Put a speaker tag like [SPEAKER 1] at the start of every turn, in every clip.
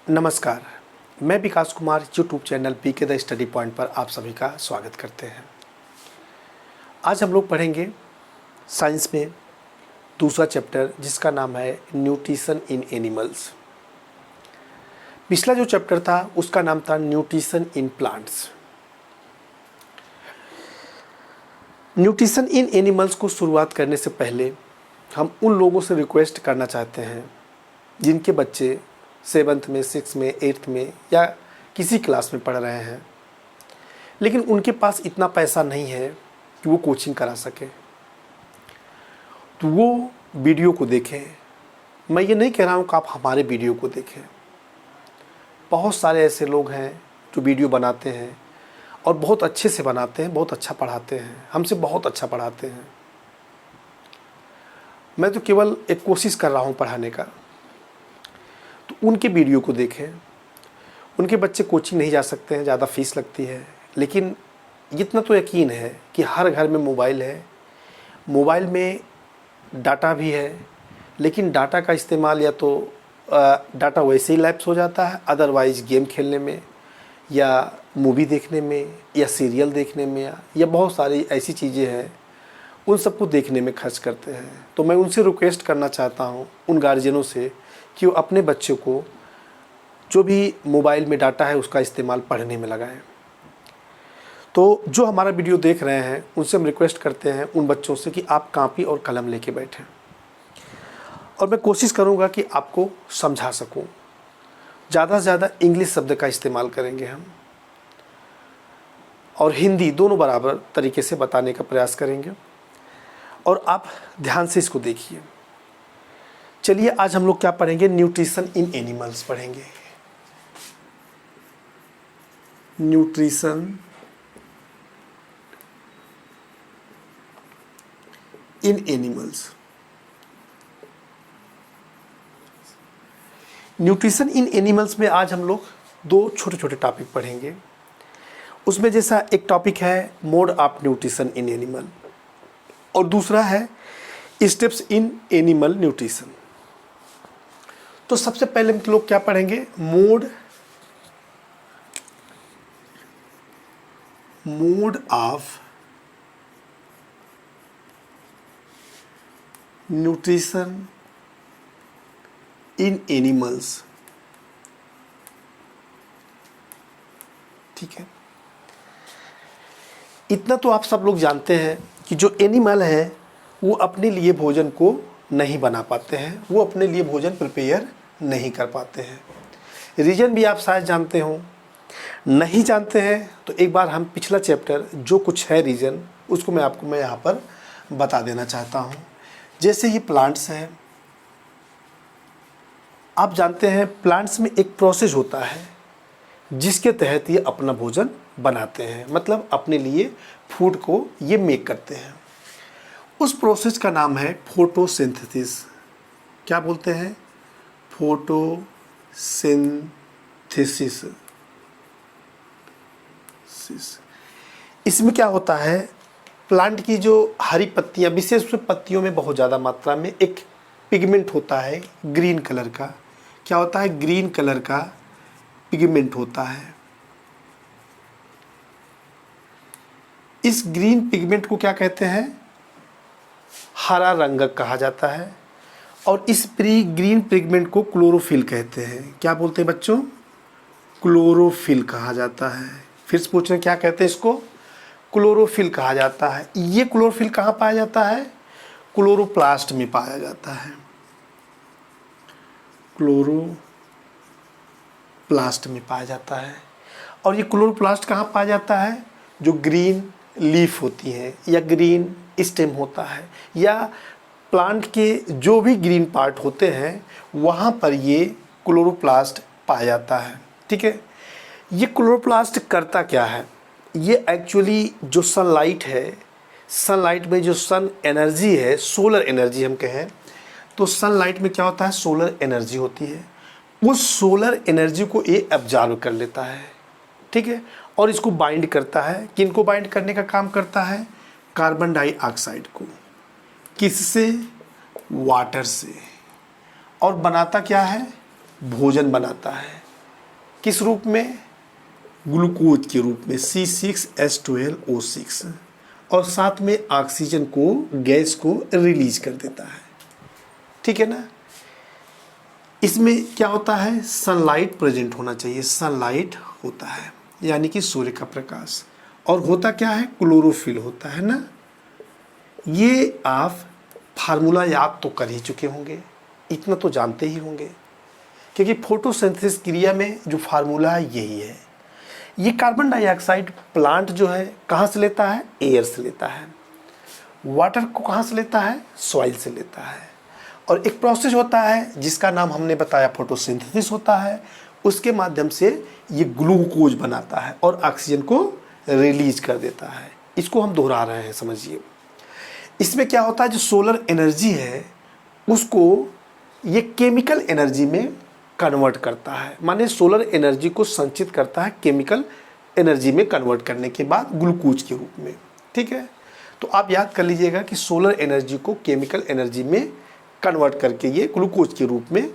[SPEAKER 1] नमस्कार, मैं Vikas Kumar YouTube channel PK the study point पर आप सभी का स्वागत करते हैं। आज हम लोग पढ़ेंगे साइंस में दूसरा चैप्टर जिसका नाम है न्यूट्रिशन इन एनिमल्स। पिछला जो चैप्टर था उसका नाम था nutrition in plants. Nutrition in animals को शुरुआत करने से पहले हम उन लोगों से रिक्वेस्ट करना चाहते हैं जिनके बच्चे 7th में, 6th में, 8th में या किसी क्लास में पढ़ रहे हैं, लेकिन उनके पास इतना पैसा नहीं है कि वो कोचिंग करा सके, तो वो वीडियो को देखें। मैं ये नहीं कह रहा हूँ कि आप हमारे वीडियो को देखें। बहुत सारे ऐसे लोग हैं जो वीडियो बनाते हैं और बहुत अच्छे से बनाते हैं, बहुत अच्छा पढ़ाते हैं, हमसे बहुत अच्छा पढ़ाते हैं। मैं तो केवल एक कोशिश कर रहा हूँ पढ़ाने का। तो उनके वीडियो को देखें। उनके बच्चे कोचिंग नहीं जा सकते हैं, ज़्यादा फीस लगती है, लेकिन इतना तो यकीन है कि हर घर में मोबाइल है। मोबाइल में डाटा भी है, लेकिन डाटा का इस्तेमाल या तो डाटा वैसे ही लैप्स हो जाता है, अदरवाइज़ गेम खेलने में या मूवी देखने में या सीरियल देखने में या बहुत सारी ऐसी चीज़ें हैं, उन सबको देखने में खर्च करते हैं। तो मैं उनसे रिक्वेस्ट करना चाहता हूँ, उन गार्जियनों से, कि वो अपने बच्चों को जो भी मोबाइल में डाटा है उसका इस्तेमाल पढ़ने में लगाएं। तो जो हमारा वीडियो देख रहे हैं उनसे हम रिक्वेस्ट करते हैं, उन बच्चों से, कि आप कॉपी और कलम लेके बैठें और मैं कोशिश करूँगा कि आपको समझा सकूँ। ज़्यादा से ज़्यादा इंग्लिश शब्द का इस्तेमाल करेंगे हम, और हिंदी दोनों बराबर तरीके से बताने का प्रयास करेंगे, और आप ध्यान से इसको देखिए। चलिए आज हम लोग क्या पढ़ेंगे? न्यूट्रिशन इन एनिमल्स पढ़ेंगे। Nutrition in animals. Nutrition in animals में आज हम लोग दो छोटे छोटे टॉपिक पढ़ेंगे। उसमें जैसा एक टॉपिक है mode of nutrition in animal, और दूसरा है स्टेप्स इन एनिमल न्यूट्रिशन। तो सबसे पहले हम लोग क्या पढ़ेंगे? Mode of nutrition in animals. ठीक है, इतना तो आप सब लोग जानते हैं कि जो एनिमल है वो अपने लिए भोजन को नहीं बना पाते हैं, वो अपने लिए भोजन प्रिपेयर नहीं कर पाते हैं। रीज़न भी आप शायद जानते हो। नहीं जानते हैं तो एक बार हम पिछला चैप्टर जो कुछ है रीज़न, उसको मैं यहाँ पर बता देना चाहता हूँ। जैसे ये प्लांट्स हैं, आप जानते हैं प्लांट्स में एक प्रोसेस होता है जिसके तहत ये अपना भोजन बनाते हैं, मतलब अपने लिए फूड को ये मेक करते हैं। उस प्रोसेस का नाम है फोटोसिंथेसिस। क्या बोलते हैं? फोटोसिंथेसिस। इसमें क्या होता है, प्लांट की जो हरी पत्तियां, विशेष रूप से पत्तियों में बहुत ज़्यादा मात्रा में एक पिगमेंट होता है ग्रीन कलर का। क्या होता है? ग्रीन कलर का पिगमेंट होता है। इस ग्रीन पिगमेंट को क्या कहते हैं? हरा रंगक कहा जाता है। और इस ग्रीन पिगमेंट को क्लोरोफिल कहते हैं। क्या बोलते हैं बच्चों? क्लोरोफिल कहा जाता है। फिर से पूछ रहे हैं क्या कहते हैं इसको? क्लोरोफिल कहा जाता है। ये क्लोरोफिल कहाँ पाया जाता है? क्लोरोप्लास्ट में पाया जाता है। क्लोरोप्लास्ट में पाया जाता है। और ये क्लोरोप्लास्ट कहाँ पाया जाता है? जो ग्रीन लीफ होती है या ग्रीन स्टेम होता है या प्लांट के जो भी ग्रीन पार्ट होते हैं, वहाँ पर ये क्लोरोप्लास्ट पाया जाता है। ठीक है, ये क्लोरोप्लास्ट करता क्या है? ये एक्चुअली जो सनलाइट है, सनलाइट में जो सन एनर्जी है, सोलर एनर्जी हम कहें तो सनलाइट में क्या होता है? सोलर एनर्जी होती है। उस सोलर एनर्जी को ये एब्जॉर्ब कर लेता है। ठीक है, और इसको बाइंड करता है। किनको बाइंड करने का काम करता है? कार्बन डाइऑक्साइड को। किससे? वाटर से। और बनाता क्या है? भोजन बनाता है। किस रूप में? ग्लूकोज के रूप में C6H12O6, और साथ में ऑक्सीजन को, गैस को रिलीज कर देता है। ठीक है ना। इसमें क्या होता है? सनलाइट प्रेजेंट होना चाहिए, सनलाइट होता है यानी कि सूर्य का प्रकाश, और होता क्या है? क्लोरोफिल होता है ना। ये आप फार्मूला याद तो कर ही चुके होंगे, इतना तो जानते ही होंगे, क्योंकि फोटोसिंथेसिस क्रिया में जो फार्मूला है यही है। ये कार्बन डाइऑक्साइड प्लांट जो है कहाँ से लेता है? एयर से लेता है। वाटर को कहाँ से लेता है? सॉइल से लेता है। और एक प्रोसेस होता है जिसका नाम हमने बताया फोटोसिंथेसिस होता है, उसके माध्यम से ये ग्लूकोज बनाता है और ऑक्सीजन को रिलीज कर देता है। इसको हम दोहरा रहे हैं, समझिए। इसमें क्या होता है? जो सोलर एनर्जी है उसको ये केमिकल एनर्जी में कन्वर्ट करता है, माने सोलर एनर्जी को संचित करता है केमिकल एनर्जी में कन्वर्ट करने के बाद ग्लूकोज के रूप में। ठीक है, तो आप याद कर लीजिएगा कि सोलर एनर्जी को केमिकल एनर्जी में कन्वर्ट करके ये ग्लूकोज के रूप में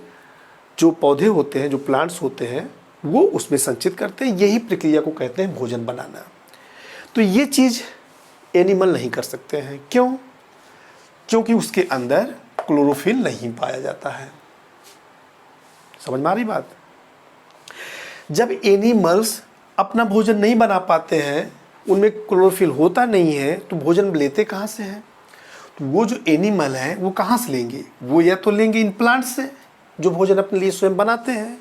[SPEAKER 1] जो पौधे होते हैं, जो प्लांट्स होते हैं, वो उसमें संचित करते हैं। यही प्रक्रिया को कहते हैं भोजन बनाना। तो ये चीज़ एनिमल नहीं कर सकते हैं। क्यों? क्योंकि उसके अंदर क्लोरोफिल नहीं पाया जाता है। समझ में आ रही बात? जब एनिमल्स अपना भोजन नहीं बना पाते हैं, उनमें क्लोरोफिल होता नहीं है, तो भोजन लेते कहाँ से हैं? तो वो जो एनिमल हैं वो कहाँ से लेंगे? वो या तो लेंगे इन प्लांट से जो भोजन अपने लिए स्वयं बनाते हैं।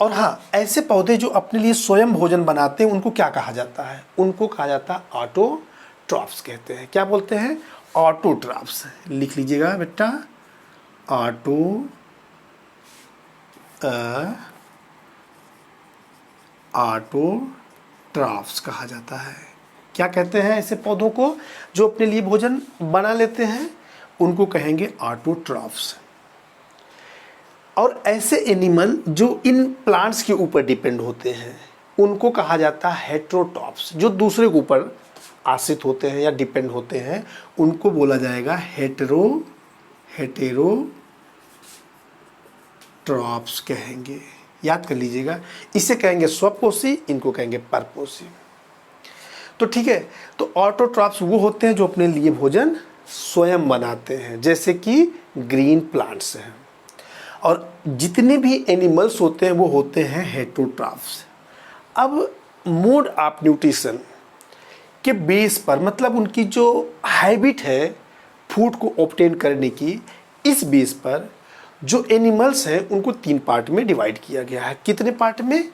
[SPEAKER 1] और हाँ, ऐसे पौधे जो अपने लिए स्वयं भोजन बनाते हैं उनको क्या कहा जाता है? उनको कहा जाता है ऑटोट्रॉफ्स कहते हैं। क्या बोलते हैं? ऑटोट्रॉफ्स। लिख लीजिएगा बेटा, ऑटोट्रॉफ्स कहा जाता है। क्या कहते हैं ऐसे पौधों को जो अपने लिए भोजन बना लेते हैं? उनको कहेंगे ऑटोट्रॉफ्स। और ऐसे एनिमल जो इन प्लांट्स के ऊपर डिपेंड होते हैं उनको कहा जाता है हेटेरोट्रॉफ्स। जो दूसरे के ऊपर आश्रित होते हैं या डिपेंड होते हैं उनको बोला जाएगा हेटेरोट्रॉफ्स कहेंगे। याद कर लीजिएगा, इसे कहेंगे स्वपोषी, इनको कहेंगे परपोषी। तो ठीक है, तो ऑटोट्रॉफ्स वो होते हैं जो अपने लिए भोजन स्वयं बनाते हैं, जैसे कि ग्रीन प्लांट्स हैं। और जितने भी एनिमल्स होते हैं वो होते हैं हेटेरोट्रॉफ्स। अब मोड ऑफ न्यूट्रिशन के बेस पर, मतलब उनकी जो हैबिट है फूड को ऑब्टेन करने की, इस बेस पर जो एनिमल्स हैं उनको 3 पार्ट में डिवाइड किया गया है। कितने पार्ट में?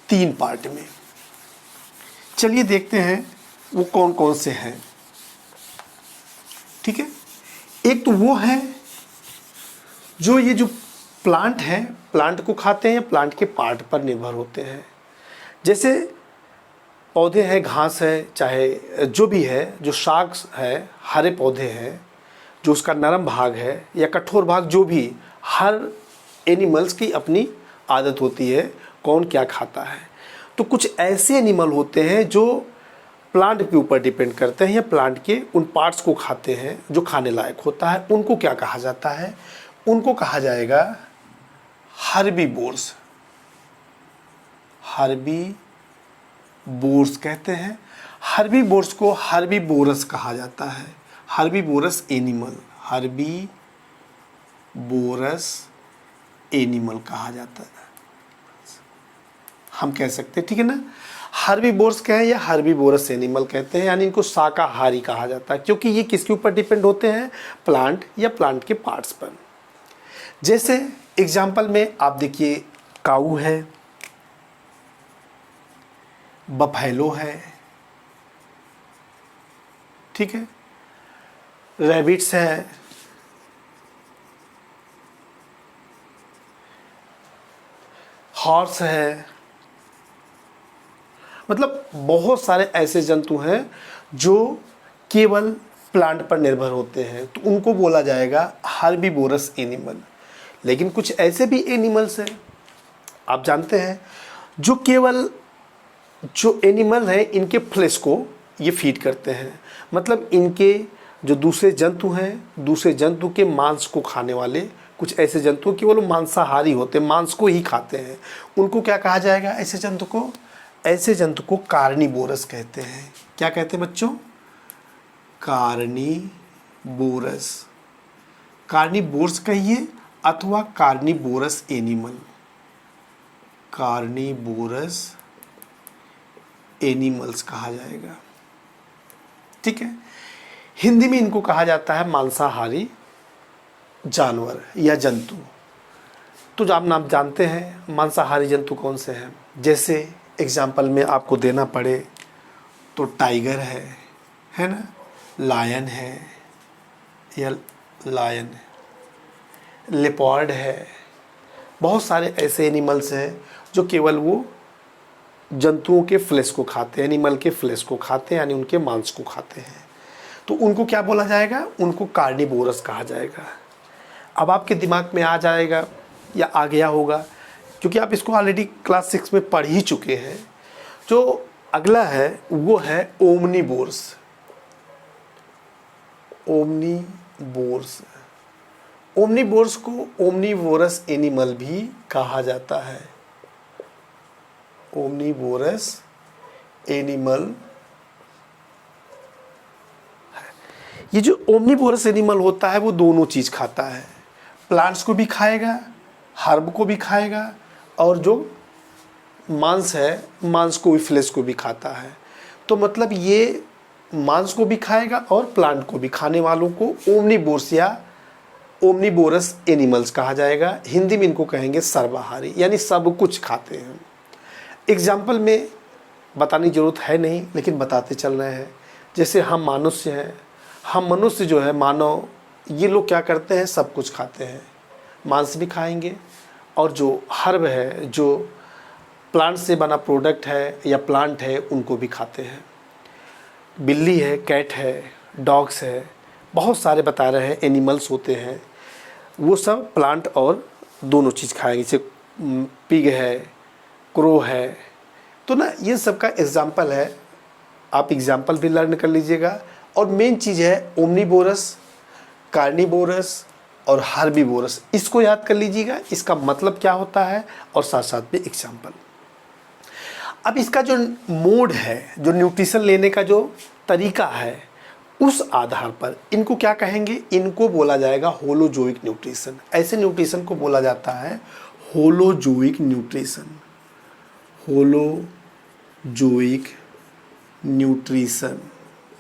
[SPEAKER 1] 3 पार्ट में। चलिए देखते हैं वो कौन कौन से हैं। ठीक है, एक तो वो है जो ये जो प्लांट है, प्लांट को खाते हैं, प्लांट के पार्ट पर निर्भर होते हैं। जैसे पौधे हैं, घास है, चाहे जो भी है, जो साग है, हरे पौधे हैं, जो उसका नरम भाग है या कठोर भाग, जो भी, हर एनिमल्स की अपनी आदत होती है कौन क्या खाता है। तो कुछ ऐसे एनिमल होते हैं जो प्लांट के ऊपर डिपेंड करते हैं या प्लांट के उन पार्ट्स को खाते हैं जो खाने लायक होता है। उनको क्या कहा जाता है? उनको कहा जाएगा हर्बीवोर्स। हर्बीवोर्स कहते हैं। हर्बीवोर्स को हर्बीवोरस कहा जाता है। हर्बीवोरस एनिमल, हर्बीवोरस एनिमल कहा जाता है, हम कह सकते हैं। ठीक है ना। हर्बीवोर्स कहें या हर्बीवोरस एनिमल कहते हैं, यानी इनको शाकाहारी कहा जाता है, क्योंकि ये किसके ऊपर डिपेंड होते हैं? प्लांट या प्लांट के पार्ट्स पर। जैसे एग्जाम्पल में आप देखिए, काऊ है, बफेलो है, ठीक है, रैबिट्स है, हॉर्स है, मतलब बहुत सारे ऐसे जंतु हैं जो केवल प्लांट पर निर्भर होते हैं, तो उनको बोला जाएगा हर्बीवोरस एनिमल। लेकिन कुछ ऐसे भी एनिमल्स हैं, आप जानते हैं, जो केवल जो एनिमल हैं इनके फ्लेश को ये फीड करते हैं, मतलब इनके जो दूसरे जंतु हैं, दूसरे जंतु के मांस को खाने वाले कुछ ऐसे जंतु केवल मांसाहारी होते हैं, मांस को ही खाते हैं, उनको क्या कहा जाएगा? ऐसे जंतु को, ऐसे जंतु को कार्निवोरस कहते हैं। क्या कहते हैं बच्चों? कार्निवोरस। कार्निवोरस कहिए अथवा कार्निवोरस एनिमल, कार्निवोरस एनिमल्स कहा जाएगा। ठीक है। हिंदी में इनको कहा जाता है मांसाहारी जानवर या जंतु। तो जो आप नाम जानते हैं मांसाहारी जंतु कौन से हैं, जैसे एग्जाम्पल में आपको देना पड़े तो टाइगर है ना, लायन है या लायन है, लेपर्ड है, बहुत सारे ऐसे एनिमल्स हैं जो केवल वो जंतुओं के फ्लेश को खाते हैं, एनिमल के फ्लेश को खाते हैं, यानी उनके मांस को खाते हैं। तो उनको क्या बोला जाएगा? उनको कार्निवोरस कहा जाएगा। अब आपके दिमाग में आ जाएगा या आ गया होगा, क्योंकि आप इसको ऑलरेडी क्लास 6 में पढ़ ही चुके हैं। जो अगला है वो है ओमनीवोरस। ओमनीवोरस, ओमनीवोरस को ओमनीवोरस एनिमल भी कहा जाता है। ओमनीवोरस एनिमल, ये जो ओमनीवोरस एनिमल होता है वो दोनों चीज़ खाता है, प्लांट्स को भी खाएगा, हर्ब को भी खाएगा, और जो मांस है मांस को भी, फ्लेश को भी खाता है। तो मतलब ये मांस को भी खाएगा और प्लांट को भी, खाने वालों को ओमनीवोरस या ओमनीवोरस एनिमल्स कहा जाएगा। हिंदी में इनको कहेंगे सर्वाहारी, यानी सब कुछ खाते हैं। एग्जाम्पल में बताने की ज़रूरत है नहीं, लेकिन बताते चल रहे हैं। जैसे हम मनुष्य हैं, हम मनुष्य जो है मानव, ये लोग क्या करते हैं? सब कुछ खाते हैं, मांस भी खाएंगे, और जो हर्ब है, जो प्लांट से बना प्रोडक्ट है या प्लांट है, उनको भी खाते हैं। बिल्ली है, कैट है, डॉग्स है, बहुत सारे बता रहे हैं एनिमल्स होते हैं, वो सब प्लांट और दोनों चीज़ खाएंगे। जैसे पिग है, क्रो है। तो ना ये सब का एग्जाम्पल है, आप एग्जाम्पल भी लर्न कर लीजिएगा। और मेन चीज़ है ओमनीवोरस, कार्निवोरस और हर्बीवोरस, इसको याद कर लीजिएगा, इसका मतलब क्या होता है, और साथ साथ में एग्जाम्पल। अब इसका जो मोड है, जो न्यूट्रिशन लेने का जो तरीका है, उस आधार पर इनको क्या कहेंगे? इनको बोला जाएगा होलोजोइक न्यूट्रिशन। ऐसे न्यूट्रिशन को बोला जाता है holozoic nutrition. Holozoic nutrition,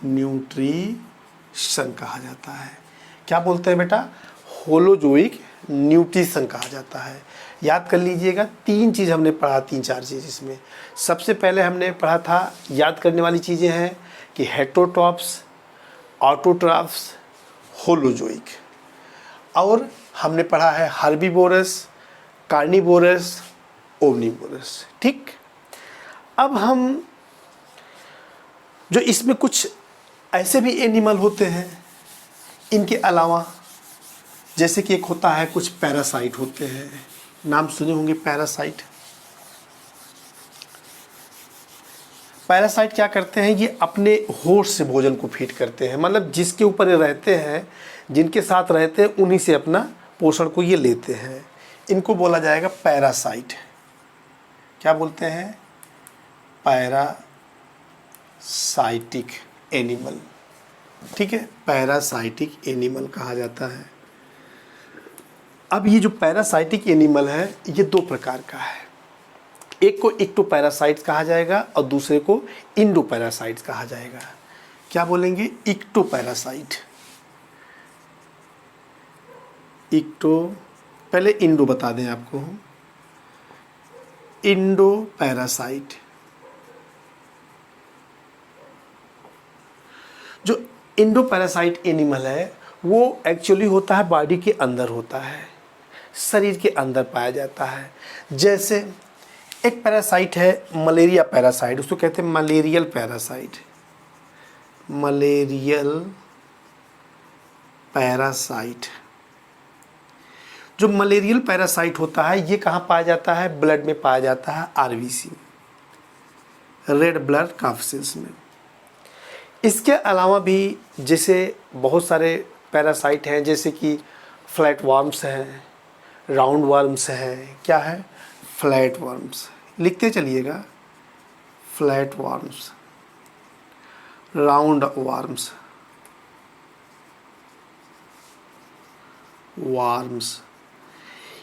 [SPEAKER 1] nutrition कहा जाता है। क्या बोलते हैं बेटा? होलोजोइक न्यूट्रिशन कहा जाता है। याद कर लीजिएगा, 3 चीज़ हमने पढ़ा, 3-4 चीज़ इसमें। सबसे पहले हमने पढ़ा था, याद करने वाली चीज़ें हैं कि हेटेरोट्रॉप्स, ऑटोट्रॉप्स, होलोजोइक। और हमने पढ़ा है हर्बीवोरस, कार्निवोरस, ओमनीवोरस। ठीक। अब हम जो इसमें कुछ ऐसे भी एनिमल होते हैं इनके अलावा, जैसे कि एक होता है, कुछ पैरासाइट होते हैं, नाम सुने होंगे पैरासाइट। पैरासाइट क्या करते हैं? ये अपने होस्ट से भोजन को फीड करते हैं, मतलब जिसके ऊपर ये रहते हैं, जिनके साथ रहते हैं, उन्हीं से अपना पोषण को ये लेते हैं। इनको बोला जाएगा पैरासाइट। क्या बोलते हैं? Parasitic animal. ठीक है, पैरासाइटिक एनिमल कहा जाता है। अब ये जो पैरासाइटिक एनिमल है, ये 2 प्रकार का है। एक को इक्टोपैरासाइट्स कहा जाएगा और दूसरे को इंडोपैरासाइट्स कहा जाएगा। क्या बोलेंगे? इक्टोपैरासाइट। इक्टो, पहले इंडो बता दें आपको। इंडोपैरासाइट, जो इंडोपैरासाइट एनिमल है वो एक्चुअली होता है बॉडी के अंदर होता है, शरीर के अंदर पाया जाता है। जैसे एक पैरासाइट है मलेरिया पैरासाइट, उसको कहते हैं मलेरियल पैरासाइट। मलेरियल पैरासाइट, जो मलेरियल पैरासाइट होता है ये कहाँ पाया जाता है? ब्लड में पाया जाता है, आरबीसी, रेड ब्लड कॉर्पसेल्स में। इसके अलावा भी जैसे बहुत सारे पैरासाइट हैं, जैसे कि फ्लैटवर्म्स हैं, राउंड वर्म्स है, क्या है, फ्लैट वर्म्स। लिखते चलिएगा, flat worms, round worms, worms.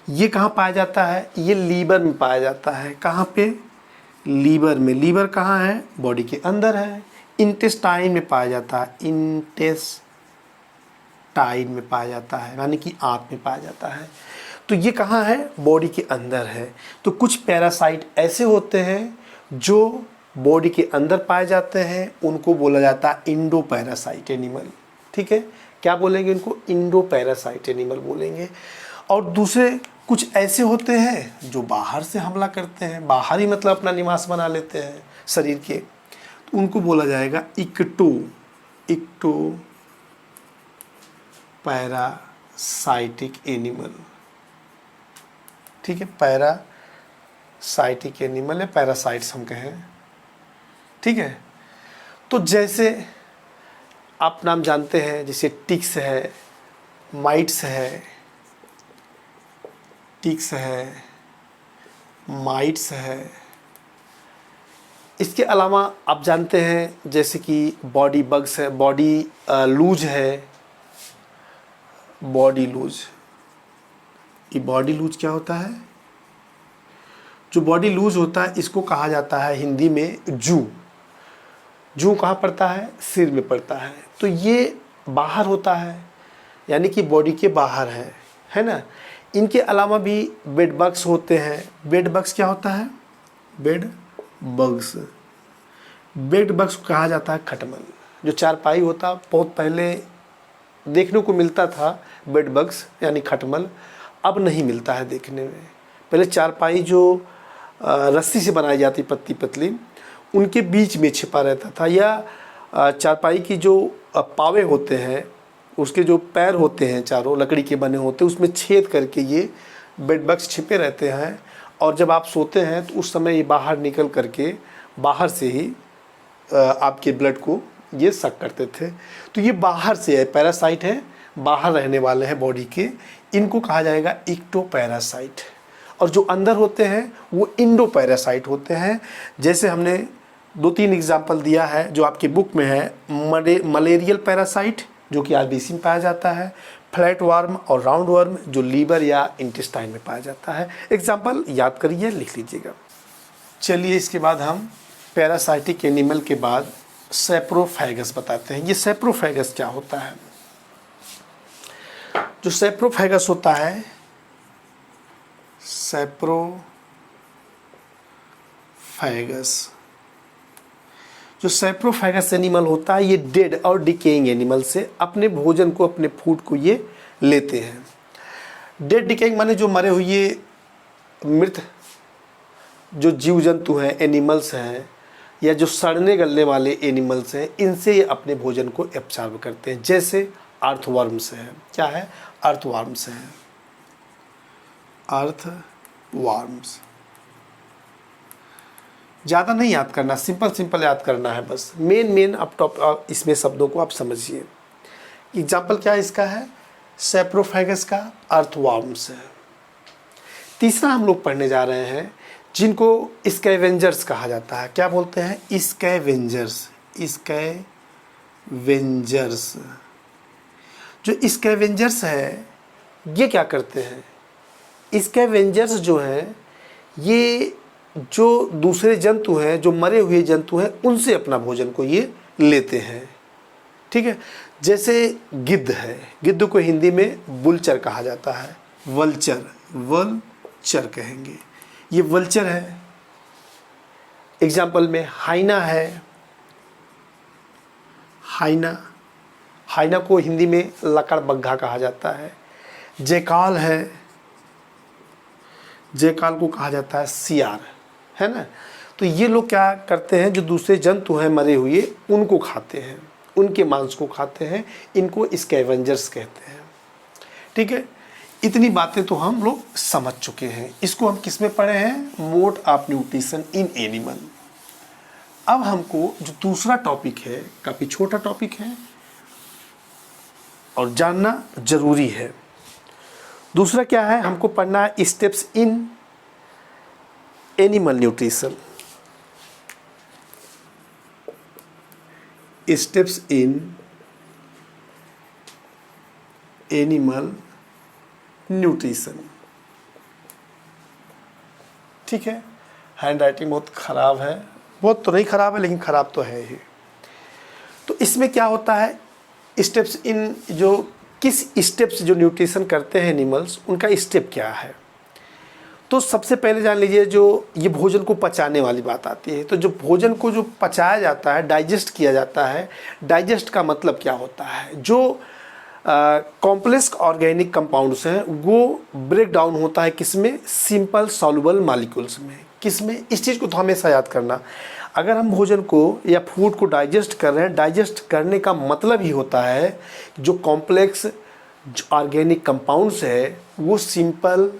[SPEAKER 1] ये कहाँ पाया जाता है, ये लीवर में पाया जाता है। कहाँ पे, लीवर में। लीवर कहाँ है, बॉडी के अंदर है। इंटेस्टाइन में पाया जाता है, इंटेस्टाइन में पाया जाता है, यानी कि आंत में पाया जाता है। तो ये कहाँ है, बॉडी के अंदर है। तो कुछ पैरासाइट ऐसे होते हैं जो बॉडी के अंदर पाए जाते हैं, उनको बोला जाता है इंडो पैरासाइट एनिमल। ठीक है, क्या बोलेंगे इनको, इंडो पैरासाइट एनिमल बोलेंगे। और दूसरे कुछ ऐसे होते हैं जो बाहर से हमला करते हैं, बाहर ही मतलब अपना निवास बना लेते हैं शरीर के, तो उनको बोला जाएगा इक्टो पैरासाइटिक एनिमल। ठीक है, पैरासाइटिक एनिमल या पैरासाइट्स हम कहें। ठीक है, तो जैसे आप नाम जानते हैं, जैसे टिक्स है, माइट्स है, टिक्स है, माइट्स है। इसके अलावा आप जानते हैं जैसे कि बॉडी बग्स है, बॉडी लूज है, बॉडी लूज। ये बॉडी लूज क्या होता है, जो बॉडी लूज होता है इसको कहा जाता है हिंदी में जू। जू कहाँ पड़ता है, सिर में पड़ता है। तो ये बाहर होता है, यानी कि बॉडी के बाहर है ना। इनके अलावा भी बेड बग्स होते हैं। बेड बग्स क्या होता है, बेड बग्स, बेड बग्स को कहा जाता है खटमल। जो चारपाई होता, बहुत पहले देखने को मिलता था बेड बग्स यानी खटमल, अब नहीं मिलता है देखने में। पहले चारपाई जो रस्सी से बनाई जाती, पतली पतली, उनके बीच में छिपा रहता था। या चारपाई की जो पावे होते हैं, उसके जो पैर होते हैं चारों लकड़ी के बने होते हैं, उसमें छेद करके ये बेड बग्स छिपे रहते हैं। और जब आप सोते हैं तो उस समय ये बाहर निकल करके बाहर से ही आपके ब्लड को ये सक करते थे। तो ये बाहर से है, पैरासाइट है, बाहर रहने वाले हैं बॉडी के। इनको कहा जाएगा इक्टो पैरासाइट। और जो अंदर होते हैं वो इंडो पैरासाइट होते हैं। जैसे हमने 2-3 एग्जाम्पल दिया है जो आपकी बुक में है, मलेरियल पैरासाइट जो कि आरबीसी में पाया जाता है, फ्लैट वर्म और राउंड वर्म जो लीवर या इंटेस्टाइन में पाया जाता है। एग्जाम्पल याद करिए, लिख लीजिएगा। चलिए, इसके बाद हम पैरासाइटिक एनिमल के बाद सैप्रोफैगस बताते हैं। ये सैप्रोफैगस क्या होता है, जो सैप्रोफैगस होता है, सैप्रोफैगस, जो सैप्रोफैगस एनिमल होता है, ये डेड और डिकेइंग एनिमल से अपने भोजन को, अपने फूड को ये लेते हैं। डेड डिकेइंग माने जो मरे हुए, मृत जो जीव जंतु हैं, एनिमल्स हैं, या जो सड़ने गलने वाले एनिमल्स हैं, इनसे ये अपने भोजन को एब्सॉर्ब करते हैं। जैसे अर्थवर्म्स है, क्या है, अर्थवर्म्स है, अर्थवर्म्स। ज़्यादा नहीं याद करना, सिंपल याद करना है बस। मेन अब टॉप इसमें शब्दों को आप समझिए। एग्जाम्पल क्या इसका है, सैप्रोफैगस का, अर्थवर्म्स है। तीसरा हम लोग पढ़ने जा रहे हैं जिनको स्कैवेंजर्स कहा जाता है। क्या बोलते हैं, स्कैवेंजर्स। स्कैवेंजर्स, जो स्कैवेंजर्स है ये क्या करते हैं, स्कैवेंजर्स जो हैं ये जो दूसरे जंतु हैं, जो मरे हुए जंतु हैं, उनसे अपना भोजन को ये लेते हैं। ठीक है, जैसे गिद्ध है, गिद्ध को हिंदी में बुलचर कहा जाता है, वल्चर कहेंगे, ये वल्चर है। एग्जाम्पल में हाइना है, हाइना को हिंदी में लकड़बग्घा कहा जाता है। जैकाल है, जैकाल को कहा जाता है सियार, है ना। तो ये लोग क्या करते हैं, जो दूसरे जंतु हैं मरे हुए, उनको खाते हैं, उनके मांस को खाते हैं। इनको स्कैवेंजर्स कहते हैं। ठीक है, इतनी बातें तो हम लोग समझ चुके हैं। इसको हम किस में पढ़े हैं, mode of nutrition in animal. अब हमको जो दूसरा टॉपिक है, काफ़ी छोटा टॉपिक है और जानना जरूरी है, दूसरा क्या है, हमको पढ़ना है steps in animal nutrition. Steps in animal nutrition. ठीक है, हैंड राइटिंग बहुत ख़राब है, बहुत तो नहीं ख़राब है लेकिन ख़राब तो है ही। तो इसमें क्या होता है, स्टेप्स इन जो किस स्टेप्स जो न्यूट्रिशन करते हैं एनिमल्स, उनका स्टेप क्या है। तो सबसे पहले जान लीजिए, जो ये भोजन को पचाने वाली बात आती है। तो जो भोजन को जो पचाया जाता है, डाइजेस्ट किया जाता है, डाइजेस्ट का मतलब क्या होता है, जो कॉम्प्लेक्स ऑर्गेनिक कंपाउंड्स हैं वो ब्रेक डाउन होता है किसमें, सिंपल सॉल्युबल मॉलिक्यूल्स में। किसमें, इस चीज़ को तो हमेशा याद करना। अगर हम भोजन को या फूड को डाइजेस्ट कर रहे हैं, डाइजेस्ट करने का मतलब ही होता है जो कॉम्प्लेक्स ऑर्गेनिक कंपाउंड्स है वो सिंपल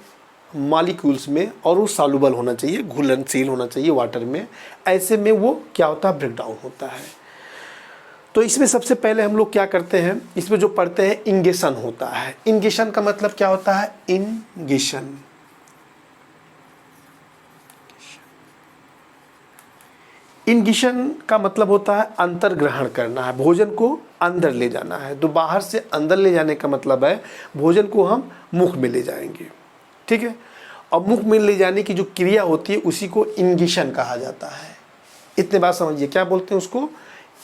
[SPEAKER 1] मॉलिक्यूल्स में, और वो सॉल्युबल होना चाहिए, घुलनशील होना चाहिए वाटर में। ऐसे में वो क्या होता है, ब्रेक डाउन होता है। तो इसमें सबसे पहले हम लोग क्या करते हैं, इसमें जो पढ़ते हैं इंगेशन होता है। इंगेशन का मतलब क्या होता है, इंगेशन। इंगेशन का मतलब होता है अंतर ग्रहण करना है, भोजन को अंदर ले जाना है। तो बाहर से अंदर ले जाने का मतलब है भोजन को हम मुख में ले जाएंगे। ठीक है, और मुख में ले जाने की जो क्रिया होती है उसी को इंगेशन कहा जाता है। इतने बात समझिए, क्या बोलते हैं उसको,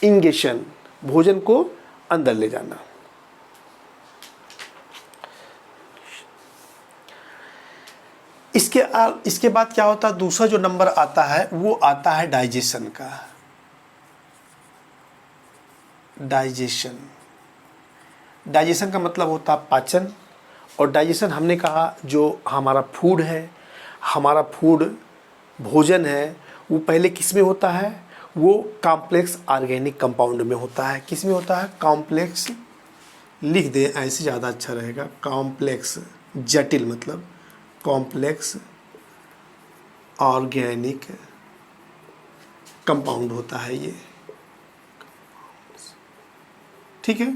[SPEAKER 1] इंगेशन, भोजन को अंदर ले जाना। इसके बाद क्या होता है, दूसरा जो नंबर आता है वो आता है डाइजेशन का। डाइजेशन, डाइजेशन का मतलब होता है पाचन। और डाइजेशन हमने कहा जो हमारा फूड है, हमारा फूड भोजन है, वो पहले किस में होता है, वो कॉम्प्लेक्स ऑर्गेनिक कंपाउंड में होता है। किस में होता है, कॉम्प्लेक्स, लिख दें ऐसे ज़्यादा अच्छा रहेगा, कॉम्प्लेक्स, जटिल मतलब कॉम्प्लेक्स ऑर्गेनिक कंपाउंड होता है ये। ठीक है,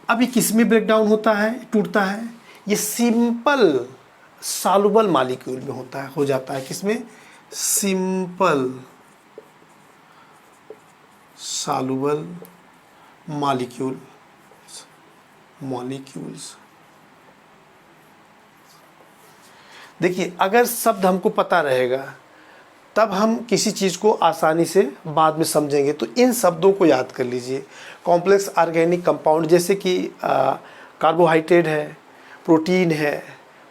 [SPEAKER 1] अब ये किस में ब्रेक डाउन होता है, टूटता है, ये सिंपल सॉल्युबल मॉलिक्यूल में होता है, हो जाता है किसमें, सिंपल सॉल्युबल मॉलिक्यूल्स। देखिए, अगर शब्द हमको पता रहेगा तब हम किसी चीज़ को आसानी से बाद में समझेंगे। तो इन शब्दों को याद कर लीजिए। कॉम्प्लेक्स ऑर्गेनिक कंपाउंड जैसे कि कार्बोहाइड्रेट है, प्रोटीन है,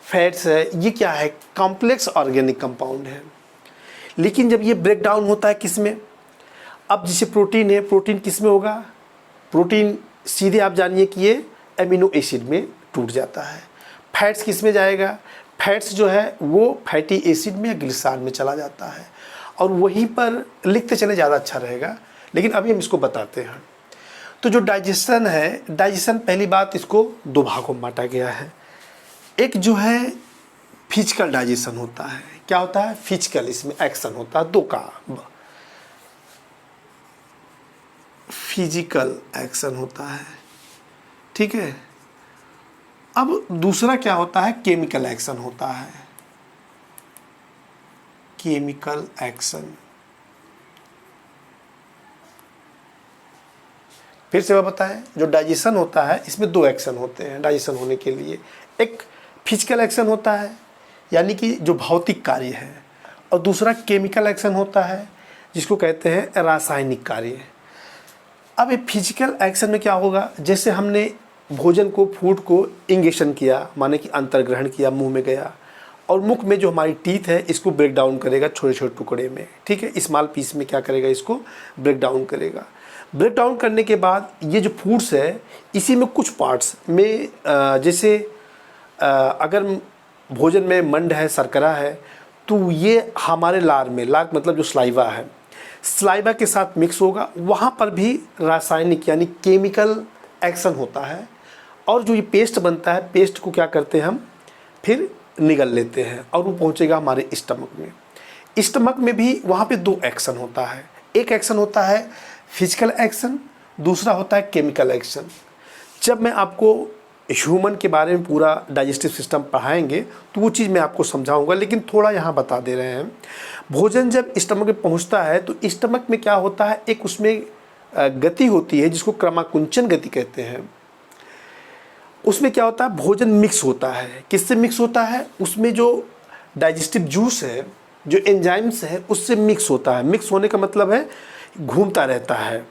[SPEAKER 1] फैट्स है, ये क्या है, कॉम्प्लेक्स ऑर्गेनिक कंपाउंड है। लेकिन जब ये ब्रेक डाउन होता है किस में, अब जैसे प्रोटीन है, प्रोटीन किस में होगा, प्रोटीन सीधे आप जानिए कि ये एमिनो एसिड में टूट जाता है। फैट्स किस में जाएगा, फैट्स जो है वो फैटी एसिड में या ग्लिसरॉल में चला जाता है। और वहीं पर लिखते चले ज़्यादा अच्छा रहेगा, लेकिन अभी हम इसको बताते हैं। तो जो डाइजेशन है, डाइजेशन पहली बात इसको दो भागों में बांटा गया है। एक जो है फिजिकल डाइजेशन होता है। क्या होता है, फिजिकल, इसमें एक्शन होता है, दो का फिजिकल एक्शन होता है। ठीक है, अब दूसरा क्या होता है, केमिकल एक्शन होता है। केमिकल एक्शन, फिर से मैं बताएं, जो डाइजेशन होता है इसमें दो एक्शन होते हैं डाइजेशन होने के लिए। एक फिजिकल एक्शन होता है यानी कि जो भौतिक कार्य है, और दूसरा केमिकल एक्शन होता है जिसको कहते हैं रासायनिक कार्य। अब ये फिजिकल एक्शन में क्या होगा, जैसे हमने भोजन को, फूड को इंगेशन किया, माने कि अंतर्ग्रहण किया, मुंह में गया, और मुख में जो हमारी टीथ है इसको ब्रेक डाउन करेगा छोटे छोटे टुकड़े में। ठीक है, स्मॉल पीस में क्या करेगा, इसको ब्रेक डाउन करेगा। ब्रेक डाउन करने के बाद ये जो फूड्स है इसी में कुछ पार्ट्स में जैसे अगर भोजन में मंड है, शर्करा है, तो ये हमारे लार में, लार मतलब जो स्लाइवा है, स्लाइवा के साथ मिक्स होगा। वहाँ पर भी रासायनिक यानी केमिकल एक्शन होता है। और जो ये पेस्ट बनता है, पेस्ट को क्या करते हैं हम, फिर निगल लेते हैं और वो पहुँचेगा हमारे स्टमक में। स्टमक में भी वहाँ पे दो एक्शन होता है। एक एक्शन होता है फिजिकल एक्शन, दूसरा होता है केमिकल एक्शन। जब मैं आपको ह्यूमन के बारे में पूरा डाइजेस्टिव सिस्टम पढ़ाएंगे तो वो चीज़ मैं आपको समझाऊंगा, लेकिन थोड़ा यहाँ बता दे रहे हैं। भोजन जब स्टमक में पहुँचता है तो स्टमक में क्या होता है, एक उसमें गति होती है जिसको क्रमाकुंचन गति कहते हैं। उसमें क्या होता है, भोजन मिक्स होता है। किससे मिक्स होता है, उसमें जो डाइजेस्टिव जूस है, जो एंजाइम्स है, उससे मिक्स होता है। मिक्स होने का मतलब है घूमता रहता है,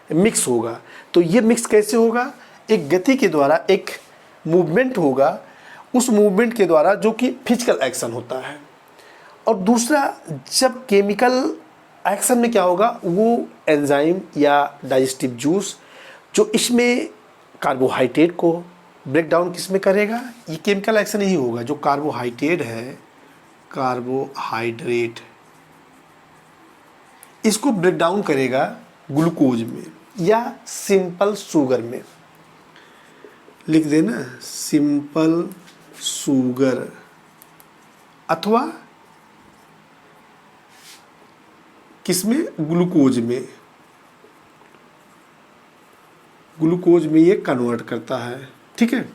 [SPEAKER 1] मिक्स होगा। तो ये मिक्स कैसे होगा, एक गति के द्वारा, एक मूवमेंट होगा, उस मूवमेंट के द्वारा जो कि फिजिकल एक्शन होता है। और दूसरा, जब केमिकल एक्शन में क्या होगा, वो एंजाइम या डाइजेस्टिव जूस जो इसमें कार्बोहाइड्रेट को ब्रेक डाउन किस में करेगा, ये केमिकल एक्शन ही होगा। जो कार्बोहाइड्रेट है, कार्बोहाइड्रेट, इसको ब्रेक डाउन करेगा ग्लूकोज में या सिंपल शुगर में। लिख देना सिंपल शुगर, अथवा किसमें, ग्लूकोज में। ग्लूकोज में ये कन्वर्ट करता है, ठीक है।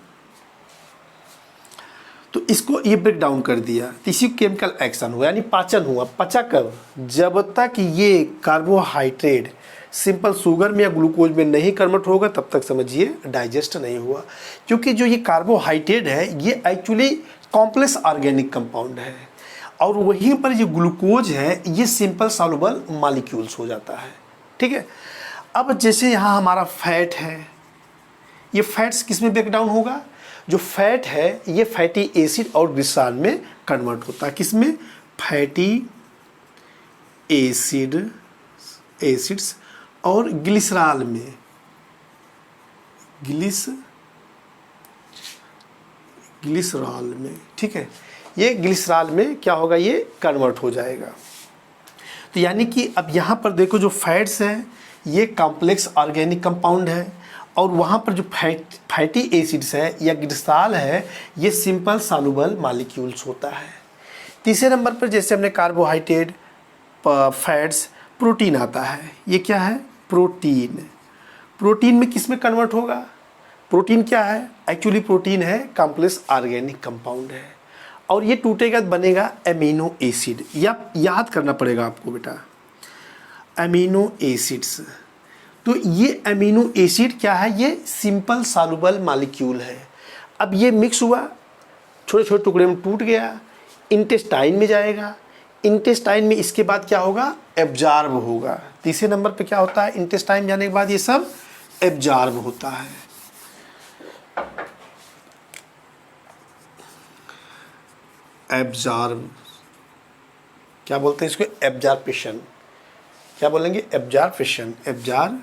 [SPEAKER 1] तो इसको ये ब्रेक डाउन कर दिया, तो इसी केमिकल एक्शन हुआ, यानी पाचन हुआ। पचा कब, जब तक ये कार्बोहाइड्रेट सिंपल शुगर में या ग्लूकोज में नहीं कन्वर्ट होगा तब तक समझिए डाइजेस्ट नहीं हुआ। क्योंकि जो ये कार्बोहाइड्रेट है ये एक्चुअली कॉम्प्लेक्स ऑर्गेनिक कंपाउंड है, और वहीं पर ये ग्लूकोज है ये सिंपल सॉल्युबल मॉलिक्यूल्स हो जाता है, ठीक है। अब जैसे यहाँ हमारा फैट है, ये फैट्स किस में ब्रेक डाउन होगा, जो फैट है ये फैटी एसिड और ग्लिसरॉल में कन्वर्ट होता है। किस में, फैटी एसिड्स और ग्लिसरॉल में, ग्लिसरॉल में, ठीक है। ये ग्लिसरॉल में क्या होगा, ये कन्वर्ट हो जाएगा। तो यानी कि अब यहाँ पर देखो, जो फैट्स हैं ये कॉम्प्लेक्स ऑर्गेनिक कंपाउंड है, और वहाँ पर जो फैटी एसिड्स है या ग्लिसरॉल है ये सिंपल सॉल्युबल मॉलिक्यूल्स होता है। तीसरे नंबर पर जैसे हमने कार्बोहाइड्रेट, फैट्स, प्रोटीन आता है। ये क्या है, प्रोटीन। प्रोटीन में किस में कन्वर्ट होगा, प्रोटीन क्या है, एक्चुअली प्रोटीन है कॉम्प्लेक्स ऑर्गेनिक कंपाउंड है, और ये टूटेगा तो बनेगा एमिनो एसिड। या याद करना पड़ेगा आपको बेटा, एमिनो एसिड्स। तो ये एमिनो एसिड क्या है, ये सिंपल सॉल्युबल मॉलिक्यूल है। अब ये मिक्स हुआ, छोटे छोटे टुकड़े में टूट गया, इंटेस्टाइन में जाएगा। इंटेस्टाइन में इसके बाद क्या होगा, एब्जॉर्ब होगा। तीसरे नंबर पे क्या होता है, इंटेस्टाइन जाने के बाद ये सब एब्जॉर्ब होता है। एब्जॉर्ब क्या बोलते हैं इसको, एब्जॉर्प्शन। क्या बोलेंगे, एब्जॉर्प्शन, एब्जॉर्प्शन,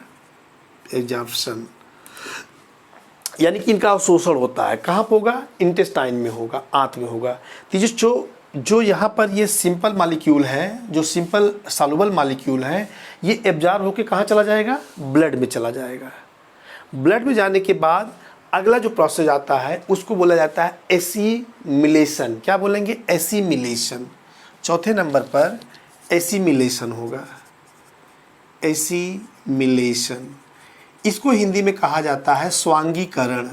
[SPEAKER 1] यानी कि इनका अवशोषण होता है। कहाँ पर होगा, इंटेस्टाइन में होगा, आंत में होगा। तो जो यहाँ पर ये सिंपल मॉलिक्यूल है, जो सिंपल सॉल्युबल मॉलिक्यूल है, ये एब्जॉर्ब होकर कहाँ चला जाएगा, ब्लड में चला जाएगा। ब्लड में जाने के बाद अगला जो प्रोसेस आता है उसको बोला जाता है एसिमिलेशन। क्या बोलेंगे, एसिमिलेशन। चौथे नंबर पर एसिमिलेशन होगा, एसिमिलेशन। इसको हिंदी में कहा जाता है स्वांगीकरण।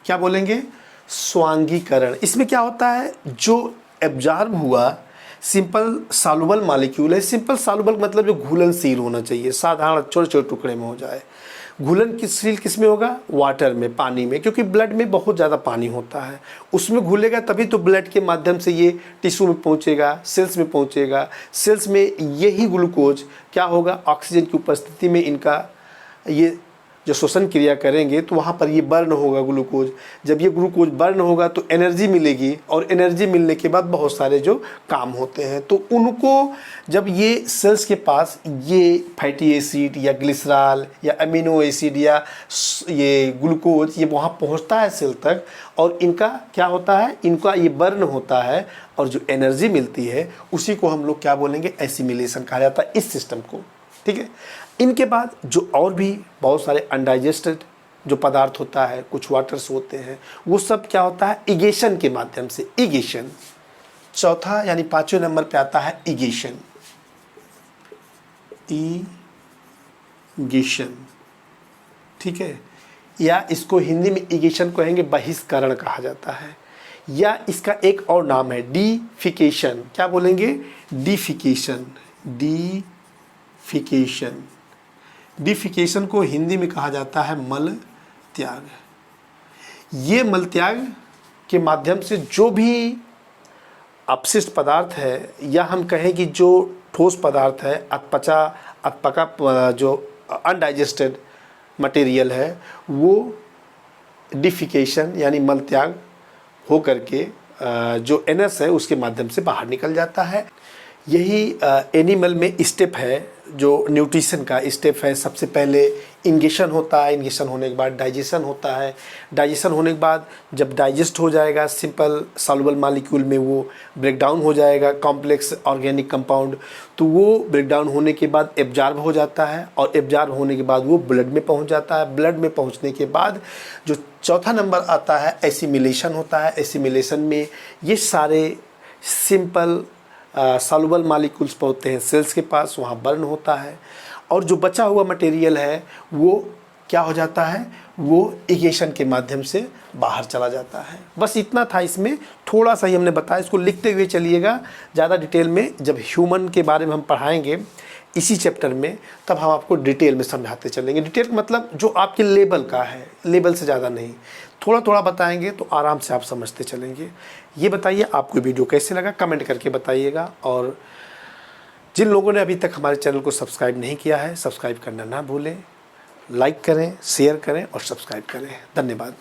[SPEAKER 1] क्या बोलेंगे, स्वांगीकरण। इसमें क्या होता है, जो एब्जॉर्ब हुआ सिंपल सॉल्युबल मॉलिक्यूल है। सिंपल सॉल्युबल मतलब जो घुलनशील होना चाहिए, साधारण छोटे छोटे टुकड़े में हो जाए। घुलनशील किस में होगा, वाटर में, पानी में, क्योंकि ब्लड में बहुत ज़्यादा पानी होता है। उसमें घुलेगा तभी तो ब्लड के माध्यम से ये टिश्यू में पहुँचेगा, सेल्स में पहुँचेगा। सेल्स में यही ग्लूकोज क्या होगा, ऑक्सीजन की उपस्थिति में इनका ये जो श्वसन क्रिया करेंगे तो वहाँ पर ये बर्न होगा ग्लूकोज। जब ये ग्लूकोज बर्न होगा तो एनर्जी मिलेगी, और एनर्जी मिलने के बाद बहुत सारे जो काम होते हैं तो उनको, जब ये सेल्स के पास ये फैटी एसिड या ग्लिसरॉल या अमीनो एसिड या ये ग्लूकोज ये वहाँ पहुँचता है सेल तक, और इनका क्या होता है, इनका ये बर्न होता है, और जो एनर्जी मिलती है उसी को हम लोग क्या बोलेंगे, एसिमिलेशन कहा जाता है इस सिस्टम को, ठीक है। इनके बाद जो और भी बहुत सारे अनडाइजेस्टेड जो पदार्थ होता है, कुछ वाटर्स होते हैं, वो सब क्या होता है, इगेशन के माध्यम से। इगेशन चौथा यानी पांचवें नंबर पे आता है इगेशन। इगेशन, ठीक है। या इसको हिंदी में इगेशन कहेंगे, बहिष्करण कहा जाता है, या इसका एक और नाम है डीफिकेशन। क्या बोलेंगे? डीफिकेशन। डीफिकेशन, डीफिकेशन को हिंदी में कहा जाता है मल त्याग। ये मल त्याग के माध्यम से जो भी अपशिष्ट पदार्थ है, या हम कहें कि जो ठोस पदार्थ है, अधपका जो अनडाइजेस्टेड मटेरियल है, वो डिफिकेशन यानी मल त्याग हो करके जो एनस है उसके माध्यम से बाहर निकल जाता है। यही एनिमल में स्टेप है, जो न्यूट्रिशन का स्टेप है। सबसे पहले इंगेशन होता है, इंगेशन होने के बाद डाइजेशन होता है, डाइजेशन होने के बाद जब डाइजेस्ट हो जाएगा सिंपल सॉल्युबल मॉलिक्यूल में वो ब्रेक डाउन हो जाएगा कॉम्प्लेक्स ऑर्गेनिक कंपाउंड, तो वो ब्रेक डाउन होने के बाद एब्जॉर्ब हो जाता है, और एब्जॉर्ब होने के बाद वो ब्लड में पहुंच जाता है। ब्लड में पहुंचने के बाद जो चौथा नंबर आता है एसिमिलेशन होता है। एसिमिलेशन में ये सारे सिंपल सॉल्युबल मॉलिक्यूल्स पहुंचते हैं सेल्स के पास, वहाँ बर्न होता है, और जो बचा हुआ मटेरियल है वो क्या हो जाता है, वो इगेशन के माध्यम से बाहर चला जाता है। बस इतना था इसमें, थोड़ा सा ही हमने बताया, इसको लिखते हुए चलिएगा। ज़्यादा डिटेल में जब ह्यूमन के बारे में हम पढ़ाएंगे इसी चैप्टर में, तब हम आपको डिटेल में समझाते चलेंगे। डिटेल मतलब जो आपके लेवल का है, लेवल से ज़्यादा नहीं, थोड़ा थोड़ा बताएंगे तो आराम से आप समझते चलेंगे। ये बताइए आपको वीडियो कैसे लगा, कमेंट करके बताइएगा। और जिन लोगों ने अभी तक हमारे चैनल को सब्सक्राइब नहीं किया है, सब्सक्राइब करना ना भूलें। लाइक करें, शेयर करें और सब्सक्राइब करें। धन्यवाद।